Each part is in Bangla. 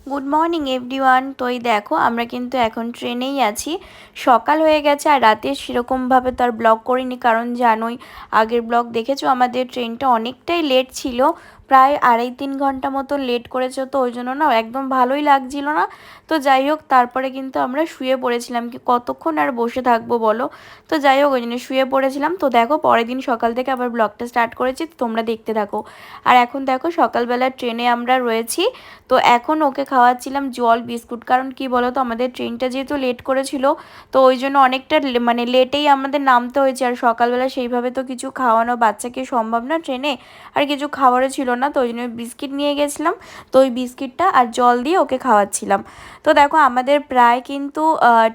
Good morning everyone. তো এই দেখো আমরা কিন্তু এখন ট্রেনেই আছি। সকাল হয়ে গেছে আর রাতে সেরকমভাবে তো আর ব্লগ করিনি, কারণ জানোই আগের ব্লগ দেখেছো আমাদের ট্রেনটা অনেকটাই লেট ছিল, প্রায় 2.5-3 ঘন্টা মতো লেট করেছে। তো ওই জন্য না একদম ভালোই লাগছিল না। তো যাই হোক, তারপরে কিন্তু আমরা শুয়ে পড়েছিলাম, কি কতক্ষণ আর বসে থাকবো বলো। তো যাই হোক, ওই জন্য শুয়ে পড়েছিলাম। তো দেখো পরের দিন সকাল থেকে আবার ব্লগটা স্টার্ট করেছি, তোমরা দেখতে থাকো। আর এখন দেখো সকালবেলা ট্রেনে আমরা রয়েছি। তো এখন ওকে খাওয়াচ্ছিলাম জল বিস্কুট, কারণ কি বলো তো আমাদের ট্রেনটা যেহেতু লেট করেছিল, তো ওই জন্য অনেকটা মানে লেটেই আমাদের নামতে হয়েছে। আর সকালবেলা সেইভাবে তো কিছু খাওয়ানো বাচ্চাকে সম্ভব না ট্রেনে, আর কিছু খাবারও ছিল না। তো ওই জন্য বিস্কিট নিয়ে গেছিলাম, তো ওই বিস্কিটটা আর জল দিয়ে ওকে খাওয়াচ্ছিলাম। তো দেখো আমাদের প্রায় কিন্তু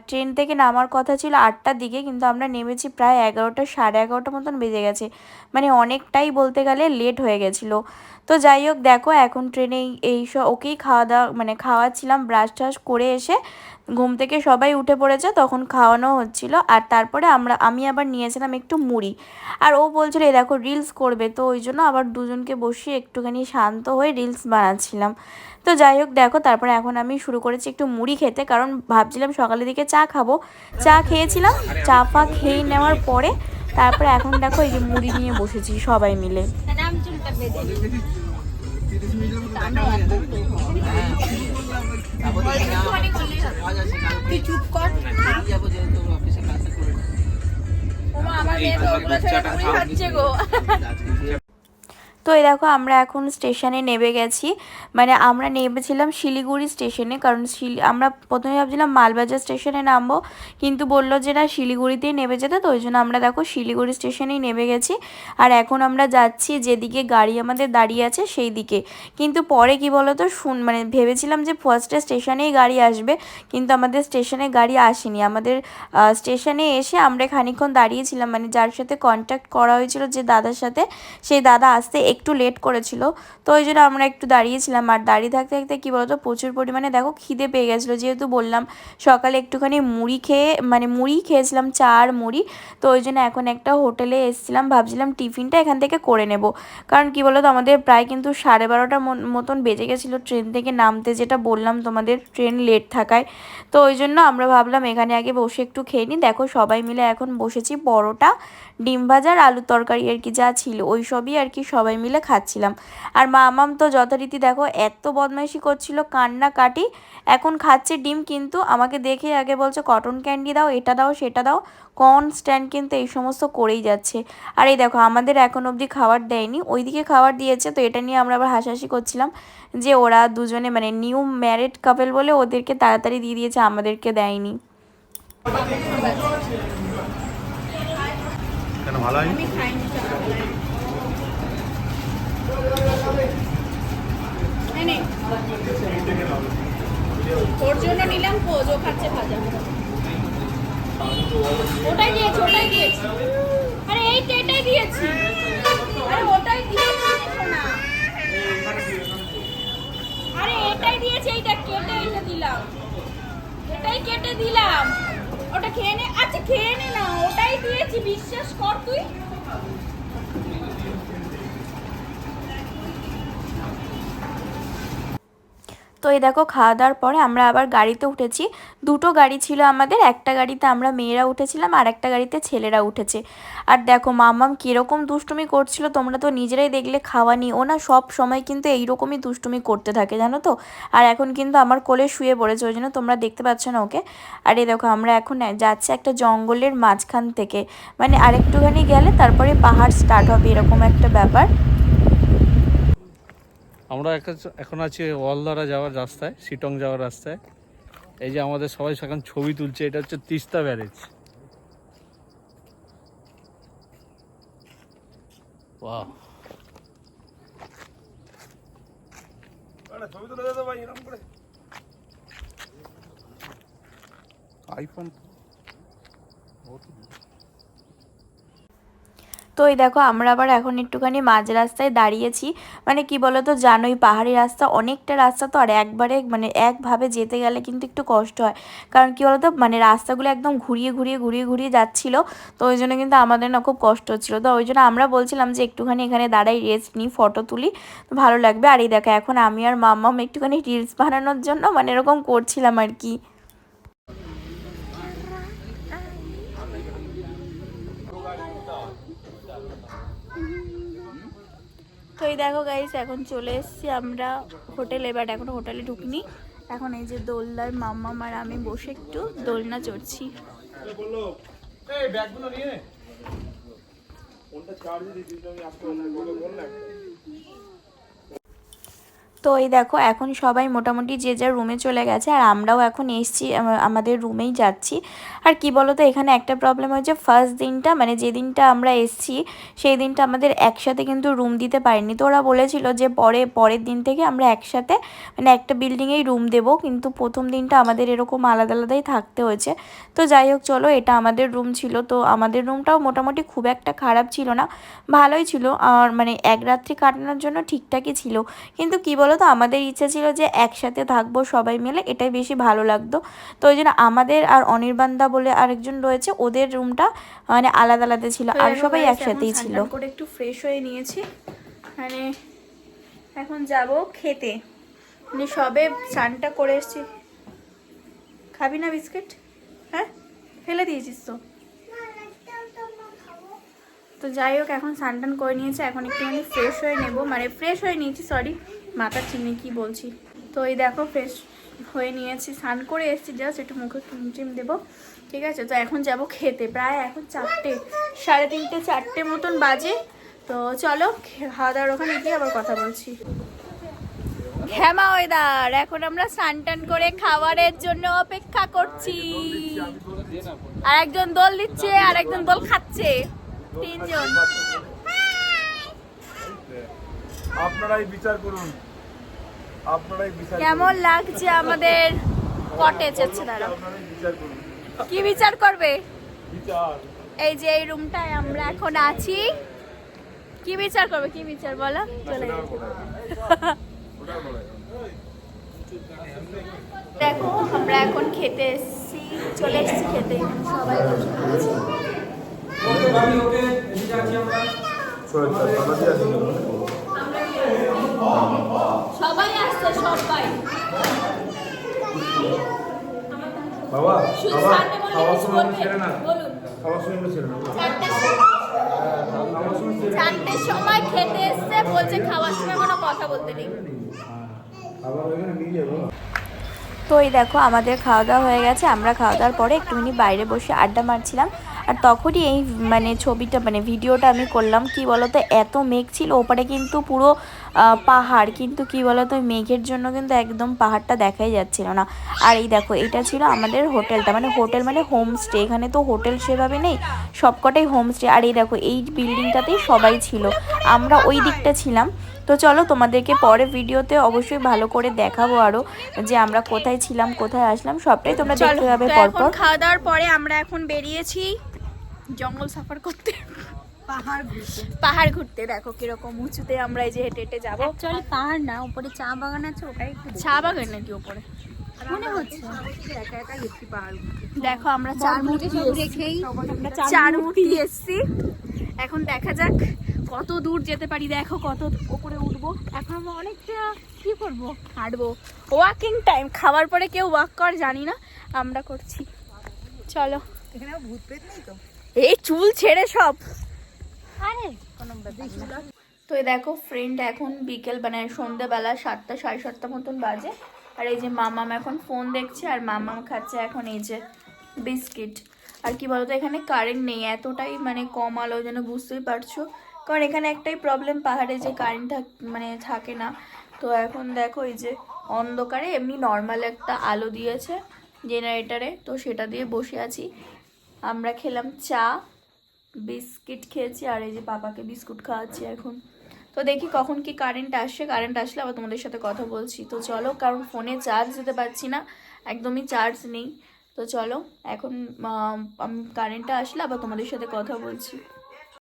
ট্রেন থেকে নামার কথা ছিল 8টার দিকে, কিন্তু আমরা নেমেছি প্রায় 11টা, সাড়ে 11টা মতন বেজে গেছে। মানে অনেকটাই বলতে গেলে লেট হয়ে গেছিলো। তো যাই হোক দেখো এখন ট্রেনে এইসব ওকেই খাওয়া দাওয়া মানে খাওয়াচ্ছিলাম। ব্রাশ টাশ করে এসে ঘুম থেকে সবাই উঠে পড়েছে, তখন খাওয়ানো হচ্ছিল। আর তারপরে আমি আবার নিয়েছিলাম একটু মুড়ি। আর ও বলছিল এই দেখো রিলস করবে, তো ওই জন্য আবার দুজনকে বসিয়ে একটুখানি শান্ত হয়ে রিলস বানাচ্ছিলাম। তো যাই হোক দেখো, তারপরে এখন আমি শুরু করেছি একটু মুড়ি খেতে, কারণ ভাবছিলাম সকালের দিকে চা খাবো। চা খেয়েছিলাম, চা ফা খেয়ে নেওয়ার পরে তারপরে এখন দেখো এই যে মুড়ি নিয়ে বসেছি সবাই মিলে। তুই চুপ কর। আমার মেয়ে তো ওগুলো ছেড়ে পুরি খাচ্ছে গো। তো এই দেখো আমরা এখন স্টেশনে নেমে গেছি। মানে আমরা নেমেছিলাম শিলিগুড়ি স্টেশনে, কারণ আমরা প্রথমে ভাবছিলাম মালবাজার স্টেশনে নামবো, কিন্তু বললো যে না শিলিগুড়িতেই নেমে যেতে। তো ওই জন্য আমরা দেখো শিলিগুড়ি স্টেশনেই নেমে গেছি। আর এখন আমরা যাচ্ছি যেদিকে গাড়ি আমাদের দাঁড়িয়ে আছে সেই দিকে। কিন্তু পরে কি বলো তো মানে ভেবেছিলাম যে ফার্স্টে স্টেশনেই গাড়ি আসবে, কিন্তু আমাদের স্টেশনে গাড়ি আসেনি। আমাদের স্টেশনে এসে আমরা খানিকক্ষণ দাঁড়িয়েছিলাম, মানে যার সাথে কন্ট্যাক্ট করা হয়েছিল যে দাদার সাথে, সেই দাদা আসতে একটু লেট করেছিল। তো ওই জন্য আমরা একটু দাঁড়িয়েছিলাম। আর দাঁড়িয়ে থাকতে থাকতে কী বলতো প্রচুর পরিমাণে দেখো খিদে পেয়ে গেছিলো, যেহেতু বললাম সকালে একটুখানি মুড়ি খেয়ে মানে মুড়ি খেয়েছিলাম, চা আর মুড়ি। তো ওই জন্য এখন একটা হোটেলে এসেছিলাম, ভাবছিলাম টিফিনটা এখান থেকে করে নেব। কারণ কি বলো তো আমাদের প্রায় কিন্তু 12:30টার মতন বেজে গেছিলো ট্রেন থেকে নামতে, যেটা বললাম তোমাদের ট্রেন লেট থাকায়। তো ওই জন্য আমরা ভাবলাম এখানে আগে বসে একটু খেয়ে নিই। দেখো সবাই মিলে এখন বসেছি, পরোটা, ডিম ভাজা আর আলুর তরকারি আর কি যা ছিল ওই সবই আর কি সবাই মিলে খাচ্ছিলাম। আর মামাম তো যথারীতি দেখো এত বদমাইশি করছিল, কান্না কাটি। এখন খাচ্ছে ডিম, কিন্তু আমাকে দেখে আগে বলছে কটন ক্যান্ডি দাও, এটা দাও সেটা দাও, কনস্ট্যান্ট কিন্তু এই সমস্ত করেই যাচ্ছে। আর এই দেখো আমাদের এখন অবধি খাবার দেয়নি, ওইদিকে খাবার দিয়েছে। তো এটা নিয়ে আমরা আবার হাসাহাসি করছিলাম যে ওরা দুজনে মানে নিউ ম্যারিড কাপল বলে ওদেরকে তাড়াতাড়ি দিয়ে দিয়েছে, আমাদেরকে দেয়নি। কেন ভালো হয়নি? তোর জন্য নিলাম পোজ, ও খাচ্ছে ভাজা। ওটাই দিয়েছি, ওটাই দিয়েছি। আরে এটাই দিয়েছি। আরে ওটাই দিয়েছি না। আরে এটাই দিয়েছি, এইটা কেটে এটা দিলাম। এটাই কেটে দিলাম। ওটা খেয়ে নে। আচ্ছা খেয়ে নে না, ওটাই দিয়েছি, বিশ্বাস কর তুই। তো এই দেখো খাওয়া দাওয়ার পরে আমরা আবার গাড়িতে উঠেছি। দুটো গাড়ি ছিল আমাদের, একটা গাড়িতে আমরা মেয়েরা উঠেছিলাম আর একটা গাড়িতে ছেলেরা উঠেছে। আর দেখো মামাম কীরকম দুষ্টুমি করছিল তোমরা তো নিজেরাই দেখলে, খাওয়া নিয়ে ও না সব সময় কিন্তু এইরকমই দুষ্টুমি করতে থাকে জানো তো। আর এখন কিন্তু আমার কোলে শুয়ে পড়েছে, ওই জন্য তোমরা দেখতে পাচ্ছ না ওকে। আর এই দেখো আমরা এখন যাচ্ছি একটা জঙ্গলের মাঝখান থেকে, মানে আরেকটুখানি গেলে তারপরে পাহাড় স্টার্ট হবে, এরকম একটা ব্যাপার। আমরা এখন আছি ওয়ালদারা যাওয়ার রাস্তায়, শিটং যাওয়ার রাস্তায়। এই যে আমাদের সবাই সেখানে ছবি তুলছে, এটা হচ্ছে তিস্তা ব্যারেজ। বাহ, ছবি তুলে দাও ভাই এরকম করে আইফোন। তো এই দেখো আমরা আবার এখন একটুখানি মাঝ রাস্তায় দাঁড়িয়েছি। মানে কি বলো তো, জানোই পাহাড়ি রাস্তা, অনেকটা রাস্তা তো, আর একবারে মানে একভাবে যেতে গেলে কিন্তু একটু কষ্ট হয়। কারণ কি বলো তো, মানে রাস্তাগুলো একদম ঘুরিয়ে ঘুরিয়ে ঘুরিয়ে ঘুরিয়ে যাচ্ছিলো। তো ওই জন্য কিন্তু আমাদের না খুব কষ্ট হচ্ছিলো। তো ওই জন্য আমরা বলছিলাম যে একটুখানি এখানে দাঁড়াই, রেস্ট নিই, ফটো তুলি, তো ভালো লাগবে। আর এই দেখো এখন আমি আর মাম্মাম একটুখানি রিলস বানানোর জন্য মানে এরকম করছিলাম আর কি। তো এই দেখো গাইস, এখন চলে এসেছি আমরা হোটেলে, বাট এখন হোটেলে ঢুকিনি। এখন এই যে দোলনার মাম্মাম আর আমি বসে একটু দোলনা চড়ছি। তো এই দেখো এখন সবাই মোটামুটি যে যার রুমে চলে গেছে, আর আমরাও এখন এসছি, আমাদের রুমেই যাচ্ছি। আর কি বলো তো, এখানে একটা প্রবলেম হয়েছে, ফার্স্ট দিনটা মানে যে দিনটা আমরা এসছি সেই দিনটা আমাদের একসাথে কিন্তু রুম দিতে পারিনি। তো ওরা বলেছিল যে পরের দিন থেকে আমরা একসাথে মানে একটা বিল্ডিংয়েই রুম দেবো, কিন্তু প্রথম দিনটা আমাদের এরকম আলাদা আলাদাই থাকতে হয়েছে। তো যাই হোক চলো, এটা আমাদের রুম ছিল। তো আমাদের রুমটাও মোটামুটি খুব একটা খারাপ ছিল না, ভালোই ছিল। আর মানে এক রাত্রি কাটানোর জন্য ঠিকঠাকই ছিল। কিন্তু কি বলো তো, আমাদের ইচ্ছা ছিল যে একসাথে থাকবো সবাই মিলে, এটাই বেশি ভালো লাগতো। তো ওই জন্য আমাদের আর অনির্বাণদা বলে আরেকজন রয়েছে, ওদের রুমটা মানে আলাদা আলাদা ছিল, আর সবাই একসাথেই ছিল। করে একটু ফ্রেশ হয়ে নিয়েছি, মানে এখন যাব খেতে। মানে সবে স্নানটা করে এসেছি। খাবি না বিস্কিট? হ্যাঁ, ফেলে দিয়েছিস তো। তো যাই হোক, এখন স্নান করে নিয়েছি, এখন একটুখানি ফ্রেশ হয়ে নেব, মানে ফ্রেশ হয়ে নিয়েছি, সরি মাথা চিনি কি বলছি। তো এই দেখো ফ্রেশ হয়ে নিয়েছি, স্নান করে এসেছি, জাস্ট একটু মুখে ক্রিম দেবো, ঠিক আছে। তো এখন যাব খেতে, প্রায় এখন 4টে, 3:30 4টে মতন বাজে। তো চলো খাওয়া দাওয়ার ওখানে গিয়ে আবার কথা বলছি। হ্যাঁ ওয়েদার, এখন আমরা স্নান করে খাবারের জন্য অপেক্ষা করছি। আর একজন দোল দিচ্ছে, আর একজন দোল খাচ্ছে, 3জন। আপনারাই বিচার করুন, আপনারাই বিচার কেমন লাগছে আমাদের কটেজ? আছে দাঁড়াও, আপনারাই বিচার করুন, কি বিচার করবে? বিচার এই যে এই রুমটায় আমরা এখন আছি, কি বিচার করবে? কি বিচার বলো? চলে দেখো আমরা এখন খেতে এসেছি, চলে এসেছি খেতে, সবাই বসে আছে। সবাই আসছে, সবাই। বাবা শুধু বাবা সামনে বললে খাওয়ার কিছু সময় বলবে? ছেড়ে না, বলুন। খাওয়ার সময় ছেড়ে না, 4টের সময় খেতে এসছে, বলছে খাওয়ার সময় কোনো কথা বলতে নেই। খাবার ওইখানে নিয়ে যাবো। তো এই দেখো আমাদের খাওয়া দাওয়া হয়ে গেছে, আমরা খাওয়া দাওয়ার পরে একটুখানি বাইরে বসে আড্ডা মারছিলাম। আর তখনই এই মানে ছবিটা মানে ভিডিওটা আমি করলাম। কি বলতো, এত মেঘ ছিল, ওপারে কিন্তু পুরো পাহাড়, কিন্তু কি বলতো ওই মেঘের জন্য কিন্তু একদম পাহাড়টা দেখাই যাচ্ছিল না। আর এই দেখো এটা ছিল আমাদের হোটেলটা, মানে হোটেল মানে হোমস্টে, এখানে তো হোটেল সেভাবে নেই, সবকটাই হোমস্টে। আর এই দেখো এই বিল্ডিংটাতেই সবাই ছিল, আমরা ওই দিকটা ছিলাম। তো চলো তোমাদেরকে পরে ভিডিওতে অবশ্যই ভালো করে দেখাবো আরো, যে আমরা কোথায় ছিলাম, কোথায় আসলাম, সবটাই তোমরা দেখতে পাবে পরপর। খাওয়া দাওয়ার পরে আমরা এখন বেরিয়েছি জঙ্গল সাফার করতে, পাহাড় ঘুরতে। দেখো কিরকম উঁচুতে আমরা এই যে হেঁটে হেঁটে যাবো। অ্যাকচুয়ালি পাহাড় না, উপরে চা বাগান আছে, ওটাই একটু চা বাগান নাকি ওপরে মনে হচ্ছে। দেখো আমরা চার মূর্তি রেখেই এসছি। এখন দেখা যাক কত দূর যেতে পারি, দেখো কত উপরে উঠবো। এখন আমরা অনেকটা কি করবো, হাঁটবো, ওয়াকিং টাইম। খাওয়ার পরে কেউ ওয়াক কর জানি না, আমরা করছি। চলো, এখানে ভূত প্রেত নেই তো? এই চুল ছেড়ে সব। আরে কোনো ব্যাপার না। তো এই দেখো ফ্রেন্ড, এখন বিকেল মানে সন্ধ্যেবেলা 7টা 7:30 মতন বাজে। আর এই যে মামাম এখন ফোন দেখছে, আর মামাম খাচ্ছে এখন এই যে বিস্কিট। আর কি বলতো, এখানে কারেন্ট নেই, এতটাই মানে কম আলো, যেন বুঝতেই পারছো। কারণ এখানে একটাই প্রবলেম, পাহাড়ে যে কারেন্ট মানে থাকে না। তো এখন দেখো এই যে অন্ধকারে এমনি নর্মাল একটা আলো দিয়েছে জেনারেটারে, তো সেটা দিয়ে বসে আছি। আমরা খেলাম চা, বিস্কিট খেয়েছি, আর এই যে পাপাকে বিস্কুট খাওয়াচ্ছি এখন। তো দেখি কখন কি কারেন্ট আসে, কারেন্ট আসলে আবার তোমাদের সাথে কথা বলছি। তো চলো, কারণ ফোনে চার্জ দিতে পারছি না, একদমই চার্জ নেই। তো চলো এখন আমি কারেন্টটা আসলে আবার তোমাদের সাথে কথা বলছি।